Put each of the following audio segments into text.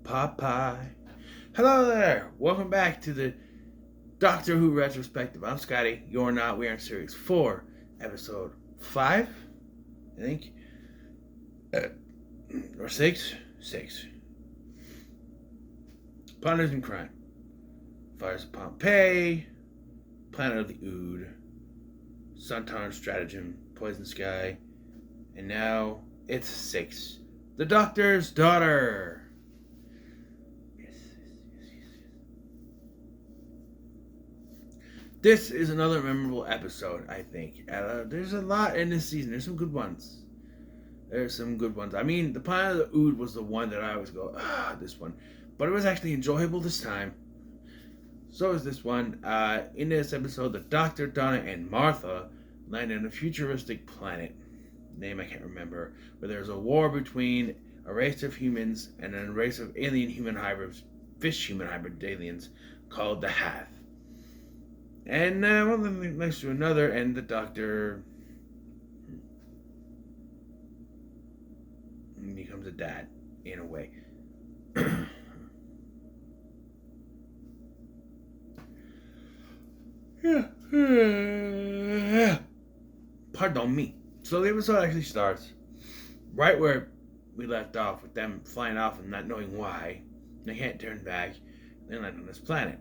Popeye. Hello there. Welcome back to the Doctor Who Retrospective. I'm Scotty. You're not. We're in Series 4, Episode 5, I think. Or 6? 6. Partners in Crime. Fires of Pompeii. Planet of the Ood. Suntarn Stratagem. Poison Sky. And now it's 6. The Doctor's Daughter. This is another memorable episode, I think. There's a lot in this season. There's some good ones. I mean, the Planet of the Ood was the one that I always go, this one. But it was actually enjoyable this time. So is this one. In this episode, the Doctor, Donna, and Martha land on a futuristic planet. Name I can't remember. Where there's a war between a race of humans and a race of alien human hybrids, fish human hybrid aliens, called the Hath. And one thing next to another, and the Doctor becomes a dad, in a way. Pardon me. So the episode actually starts right where we left off, with them flying off and not knowing why. They can't turn back. They land on this planet.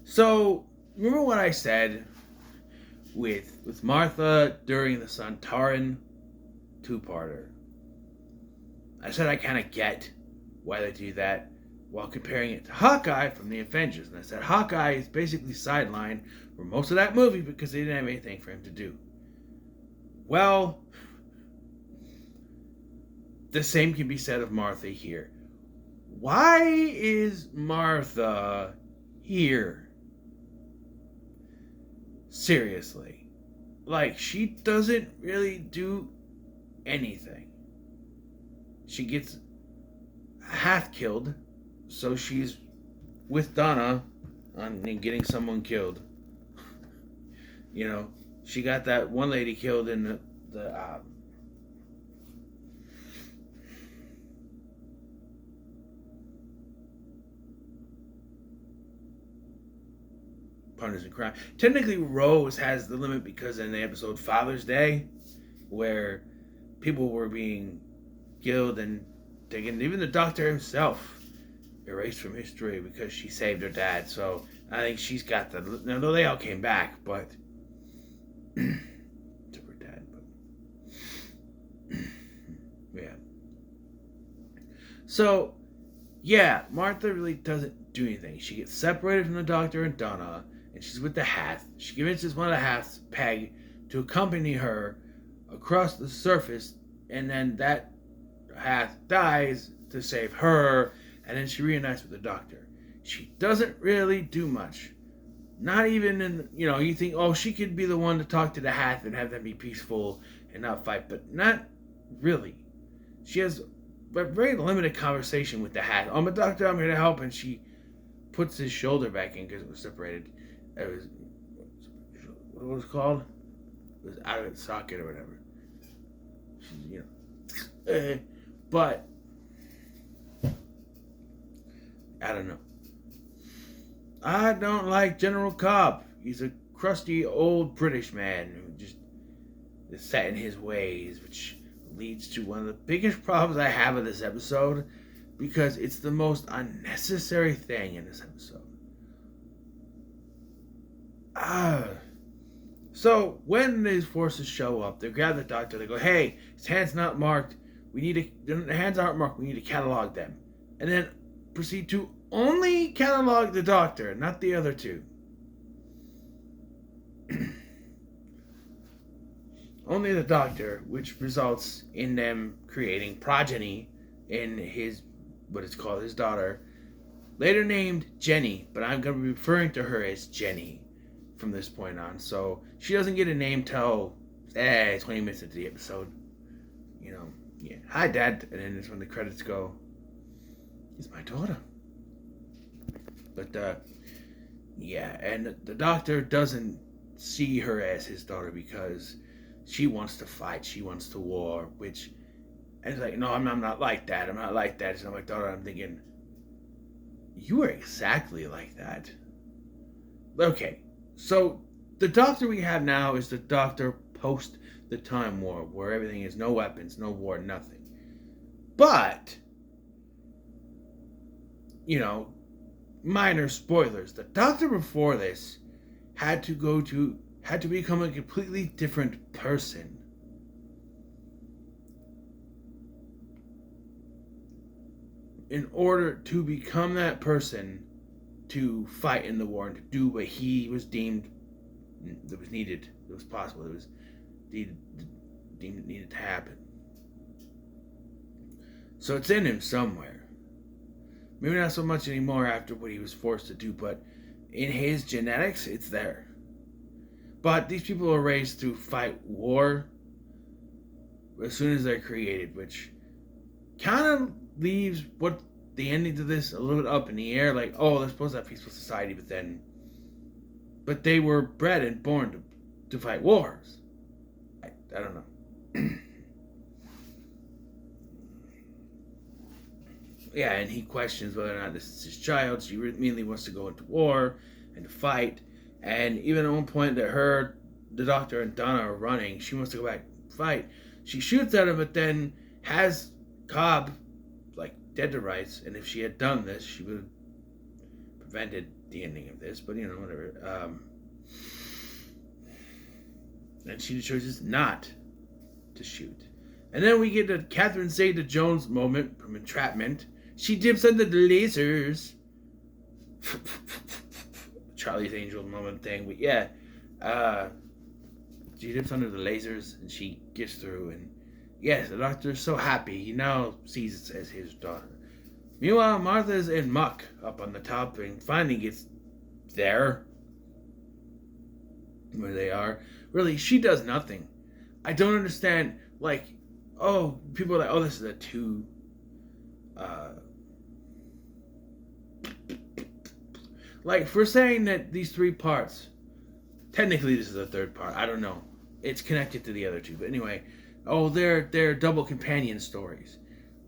So, remember what I said with Martha during the Suntarn two-parter? I said I kind of get why they do that while comparing it to Hawkeye from the Avengers. And I said Hawkeye is basically sidelined for most of that movie because they didn't have anything for him to do. Well, the same can be said of Martha here. Why is Martha here? Seriously. Like, she doesn't really do anything. She gets half killed, so she's with Donna on getting someone killed. You know, she got that one lady killed in the Partners in Crime. Technically, Rose has the limit because in the episode Father's Day, where people were being killed and taken, even the Doctor himself erased from history because she saved her dad. So I think she's got the. Although they all came back, but took her dad. But yeah. So yeah, Martha really doesn't do anything. She gets separated from the Doctor and Donna, and she's with the Hath. She convinces one of the Haths, Peg, to accompany her across the surface, and then that Hath dies to save her, and then she reunites with the Doctor. She doesn't really do much. Not even in, you think, oh, she could be the one to talk to the Hath and have them be peaceful and not fight, but not really. She has a very limited conversation with the Hath. Oh, my Doctor, I'm here to help, and she puts his shoulder back in because it was separated. It was, what was it called? It was out of its socket or whatever. But I don't know. I don't like General Cobb. He's a crusty old British man who just is set in his ways, which leads to one of the biggest problems I have with this episode, because it's the most unnecessary thing in this episode. So when these forces show up, they grab the Doctor. They go, "Hey, his hand's not marked. The hands aren't marked. We need to catalog them," and then proceed to only catalog the Doctor, not the other two. Only the Doctor, which results in them creating progeny in what is called his daughter, later named Jenny, but I'm going to be referring to her as Jenny from this point on. So she doesn't get a name till 20 minutes into the episode. Yeah. Hi, Dad. And then it's when the credits go, "It's my daughter." But, yeah, and the Doctor doesn't see her as his daughter because she wants to fight, she wants to war, which And it's like, no, I'm not like that. I'm not like that. So I'm like, daughter, I'm thinking, you are exactly like that. Okay, so the doctor we have now is the doctor post the Time War, where everything is no weapons, no war, nothing. But, you know, minor spoilers. The doctor before this had to become a completely different person. In order to become that person to fight in the war and to do what he was deemed that was needed, that was possible, that was deemed needed to happen. So it's in him somewhere. Maybe not so much anymore after what he was forced to do, but in his genetics, it's there. But these people are raised to fight war as soon as they're created, which kind of leaves what the ending to this a little bit up in the air. Like, oh, they're supposed to have peaceful society, but they were bred and born to fight wars. I don't know. Yeah, and he questions whether or not this is his child. She immediately wants to go into war and to fight. And even at one point that the doctor and Donna are running, she wants to go back and fight. She shoots at him, but then has Cobb, like, dead to rights. And if she had done this, she would have prevented the ending of this. But, whatever. And she chooses not to shoot. And then we get a Catherine Zeta-Jones moment from Entrapment. She dips under the lasers. Charlie's Angel moment thing. But yeah. She dips under the lasers and she gets through. And yes, the doctor's so happy. He now sees it as his daughter. Meanwhile, Martha's in muck up on the top and finally gets there. Where they are. Really, she does nothing. I don't understand. Like, oh, people are like, oh, this is a 2. Like, for saying that these 3 parts, technically this is the 3rd part. I don't know. It's connected to the other 2. But anyway, oh, they're double companion stories.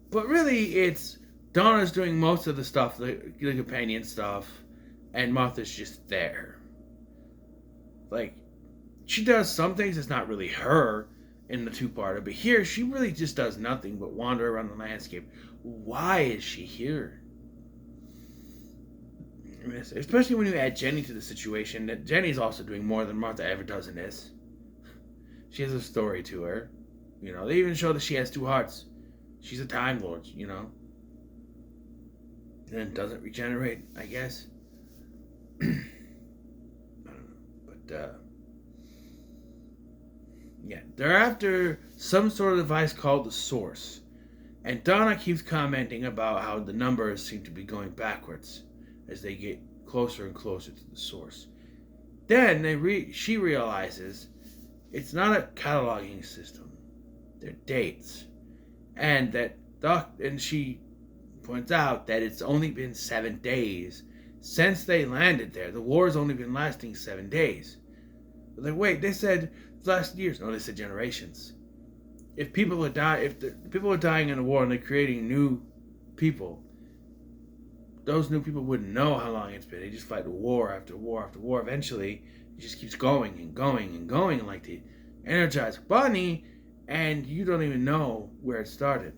But really, it's Donna's doing most of the stuff, the companion stuff, and Martha's just there. Like, she does some things that's not really her in the 2-parter, but here she really just does nothing but wander around the landscape. Why is she here? Especially when you add Jenny to the situation, that Jenny's also doing more than Martha ever does in this. She has a story to her. They even show that she has 2 hearts. She's a Time Lord, And doesn't regenerate, I guess. I don't know. But, yeah. They're after some sort of device called the Source. And Donna keeps commenting about how the numbers seem to be going backwards as they get closer and closer to the Source. Then she realizes it's not a cataloging system. They're dates. And she points out that it's only been 7 days since they landed there. The war's only been lasting 7 days. But like, wait, they said last years. No, they said generations. If the people are dying in the war and they're creating new people, those new people wouldn't know how long it's been. They just fight war after war after war. Eventually, it just keeps going and going and going like the Energizer Bunny, and you don't even know where it started.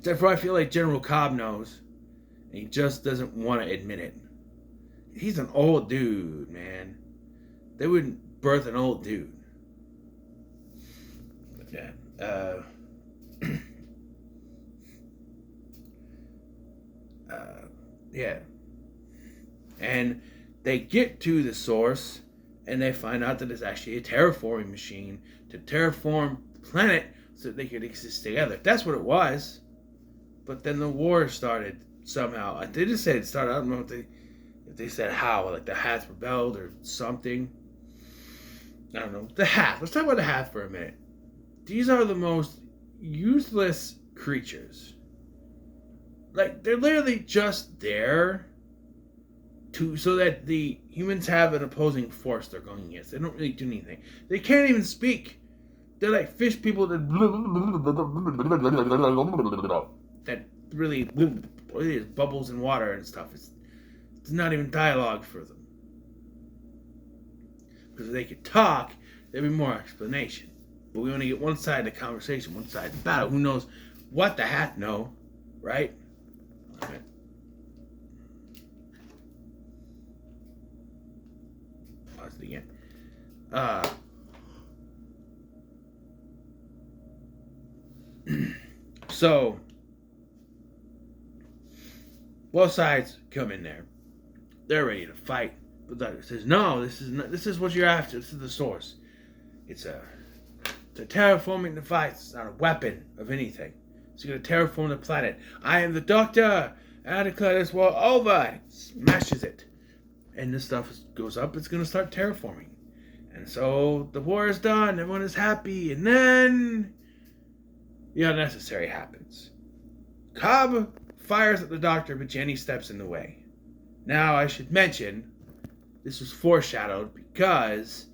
Therefore, I feel like General Cobb knows, and he just doesn't want to admit it. He's an old dude, man. They wouldn't birth an old dude. But yeah. Yeah. And they get to the Source, and they find out that it's actually a terraforming machine to terraform the planet so that they could exist together. That's what it was. But then the war started somehow. They just said it started. I don't know if they said how, like the Hath rebelled or something. I don't know. The Hath. Let's talk about the Hath for a minute. These are the most useless creatures. Like, they're literally just there so that the humans have an opposing force they're going against. They don't really do anything. They can't even speak. they're like fish people that really bubbles in water and stuff. It's not even dialogue for them. Because if they could talk, there'd be more explanation. But we only get one side of the conversation, one side of the battle. Who knows what the hat know, right? All right. Pause it again. So both sides come in there. They're ready to fight. But the doctor says, "No, this is what you're after. This is the source. It's a terraforming device. It's not a weapon of anything. It's going to terraform the planet. I am the doctor. I declare this war over." Smashes it, and this stuff goes up. It's going to start terraforming, and so the war is done. Everyone is happy, and then the unnecessary happens. Cobb fires at the doctor, but Jenny steps in the way. Now, I should mention, this was foreshadowed because,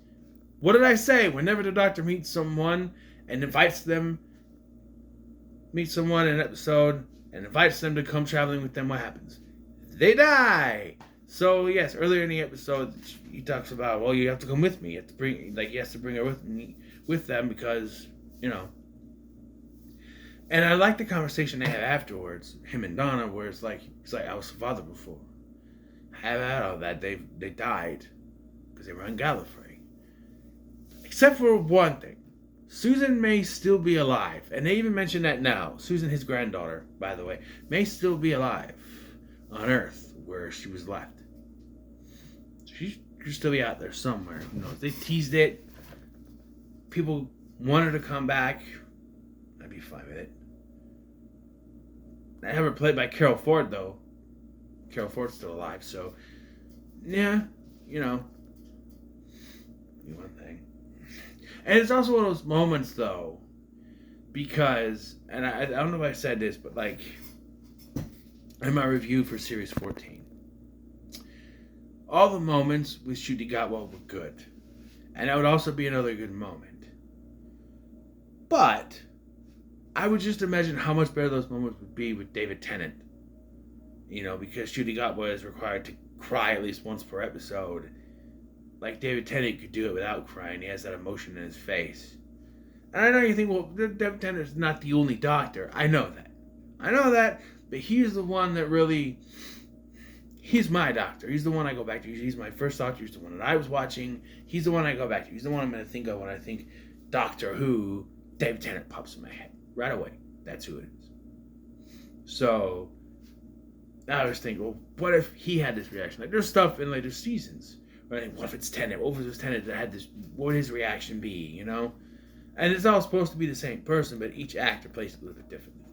what did I say? Whenever the doctor meets someone in an episode and invites them to come traveling with them, what happens? They die! So, yes, earlier in the episode, he talks about, well, you have to come with me. He has to bring her with them because, And I like the conversation they had afterwards, him and Donna, where it's like, I was a father before. Have had all that. They died because they were on Gallifrey. Except for one thing. Susan may still be alive. And they even mention that now. Susan, his granddaughter, by the way, may still be alive on Earth where she was left. She could still be out there somewhere. Who knows? They teased it. People want her to come back. I'd be fine with it. I have her played by Carol Ford, though. Carol Ford's still alive, so yeah, one thing. And it's also one of those moments, though, because, and I don't know if I said this, but like in my review for Series 14, all the moments with Ncuti Gatwa were good, and that would also be another good moment. But I would just imagine how much better those moments would be with David Tennant. Because Ncuti Gatwa is required to cry at least once per episode. Like David Tennant could do it without crying. He has that emotion in his face. And I know you think, well, David Tennant is not the only doctor. I know that. But he's the one that really... He's my doctor. He's the one I go back to. He's my first doctor. He's the one that I was watching. He's the one I go back to. He's the one I'm going to think of when I think Doctor Who. David Tennant pops in my head. Right away. That's who it is. So... I was thinking, well, what if he had this reaction? Like, there's stuff in later seasons. Right? What if it's Tennant? What if it was Tennant that had this? What would his reaction be, And it's all supposed to be the same person, but each actor plays it a little bit differently.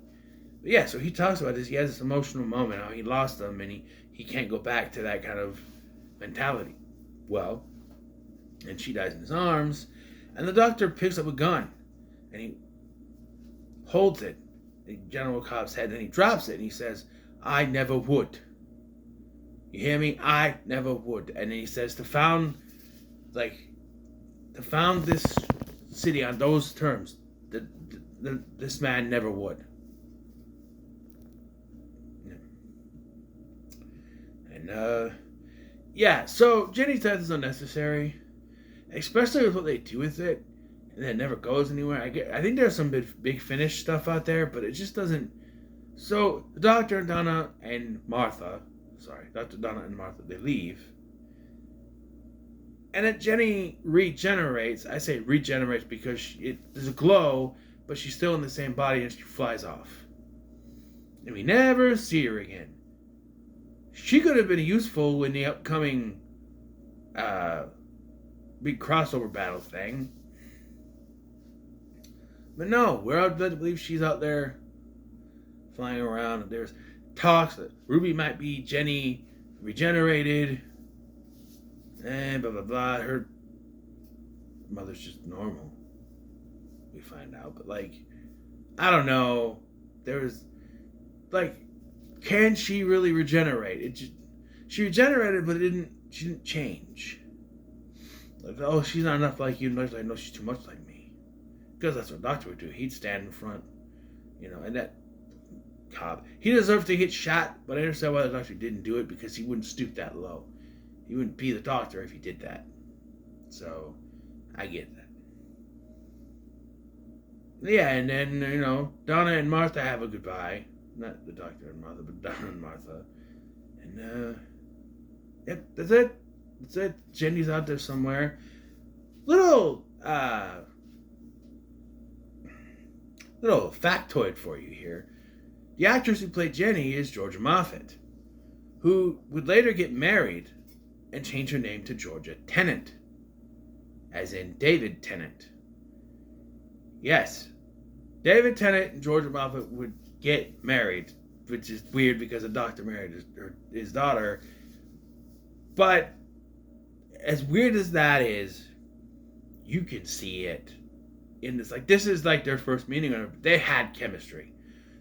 But yeah, so he talks about this. He has this emotional moment, how he lost them, and he can't go back to that kind of mentality. Well, and she dies in his arms, and the doctor picks up a gun, and he holds it in General Cobb's head, and he drops it, and he says, "I never would." You hear me? I never would. And then he says to found this city on those terms, this man never would. And so Jenny's death is unnecessary, especially with what they do with it, and it never goes anywhere. I think there's some big finish stuff out there, but it just doesn't. So, Dr. Donna and Martha, they leave. And then Jenny regenerates. I say regenerates because there's a glow, but she's still in the same body and she flies off. And we never see her again. She could have been useful in the upcoming big crossover battle thing. But no, we're led to believe she's out there flying around, and there's talks that Ruby might be Jenny regenerated, and blah blah blah. Her mother's just normal, we find out. But I don't know. There's can she really regenerate? She regenerated, but she didn't change. She's not enough like you. No, she's too much like me. Because that's what a doctor would do. He'd stand in front, and that Cobb. He deserved to get shot, but I understand why the doctor didn't do it, because he wouldn't stoop that low. He wouldn't be the doctor if he did that. So, I get that. Yeah, and then, Donna and Martha have a goodbye. Not the doctor and Martha, but Donna and Martha. And, yep, that's it. That's it. Jenny's out there somewhere. Little factoid for you here. The actress who played Jenny is Georgia Moffat, who would later get married and change her name to Georgia Tennant, as in David Tennant. Yes, David Tennant and Georgia Moffat would get married, which is weird because a doctor married his daughter. But as weird as that is, you can see it in this. Like, this is like their first meeting. They had chemistry.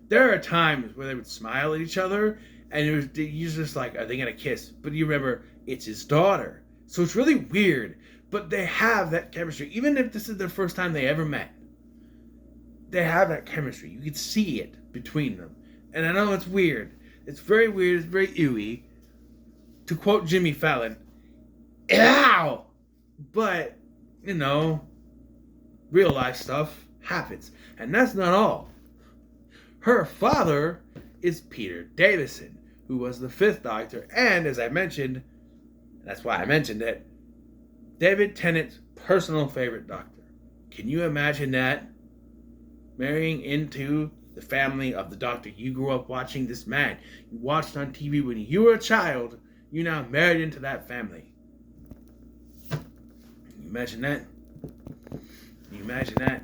There are times where they would smile at each other, and you're just like, are they gonna kiss? But you remember, it's his daughter, so it's really weird. But they have that chemistry, even if this is their first time they ever met. They have that chemistry. You can see it between them, and I know it's weird. It's very weird. It's very ooey. To quote Jimmy Fallon, "Ow!" But real life stuff happens, and that's not all. Her father is Peter Davison, who was the 5th Doctor, and as I mentioned, that's why I mentioned it, David Tennant's personal favorite Doctor. Can you imagine that? Marrying into the family of the Doctor you grew up watching, this man you watched on TV when you were a child, you now married into that family. Can you imagine that? Can you imagine that?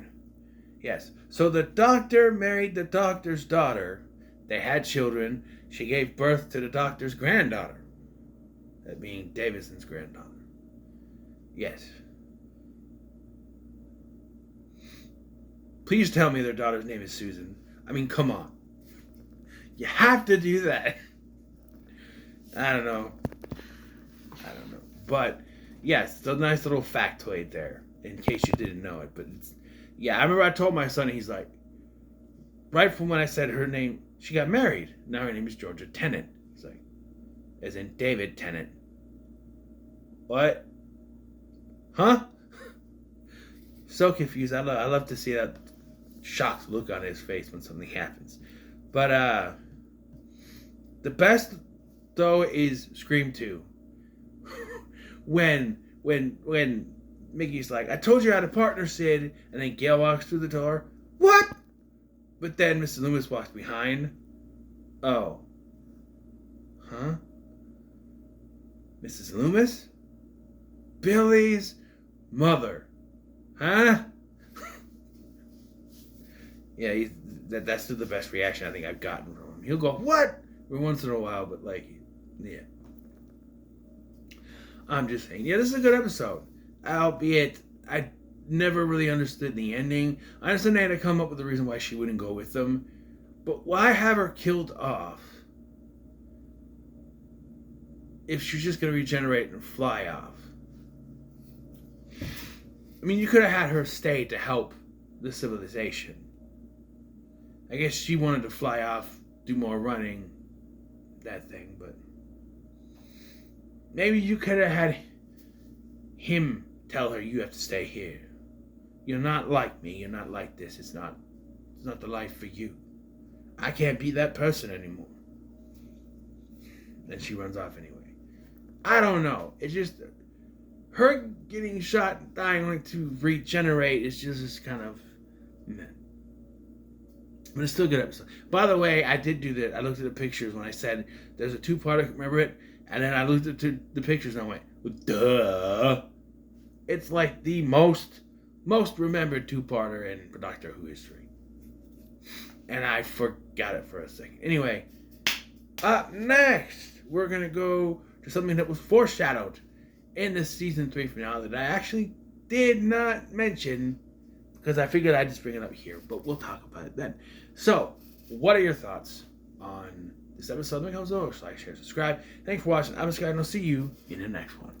Yes. So the Doctor married the Doctor's daughter. They had children. She gave birth to the Doctor's granddaughter. That being Davison's granddaughter. Yes. Please tell me their daughter's name is Susan. I mean, come on. You have to do that. I don't know. But, yes, it's a nice little factoid there, in case you didn't know it. But, I remember I told my son, he's like, right from when I said her name, she got married. Now her name is Georgia Tennant. He's like, as in David Tennant. What? Huh? So confused. I love to see that shocked look on his face when something happens. But the best though is Scream 2. when Mickey's like, I told you I had a partner, Sid, and then Gail walks through the door. What? But then Mrs. Loomis walks behind. Oh. Huh? Mrs. Loomis? Billy's mother. Huh? Yeah, that's still the best reaction I think I've gotten from him. He'll go, what? Every once in a while, but yeah. I'm just saying, this is a good episode. Albeit, I never really understood the ending. I understand they had to come up with a reason why she wouldn't go with them. But why have her killed off if she's just going to regenerate and fly off? I mean, you could have had her stay to help the civilization. I guess she wanted to fly off, do more running, that thing, but maybe you could have had him tell her, you have to stay here. You're not like me. You're not like this. It's not the life for you. I can't be that person anymore. Then she runs off anyway. I don't know. It's just her getting shot and dying to regenerate is just kind of meh. But it's still a good episode. By the way, I did do that. I looked at the pictures when I said there's a 2-parter. Remember it? And then I looked at the pictures and I went, well, duh. It's like the most remembered 2-parter in Doctor Who history. And I forgot it for a second. Anyway, up next, we're going to go to something that was foreshadowed in the season 3 finale that I actually did not mention because I figured I'd just bring it up here, but we'll talk about it then. So, what are your thoughts on this episode? Make a like, share, subscribe. Thanks for watching. I'm Scott, and I'll see you in the next one.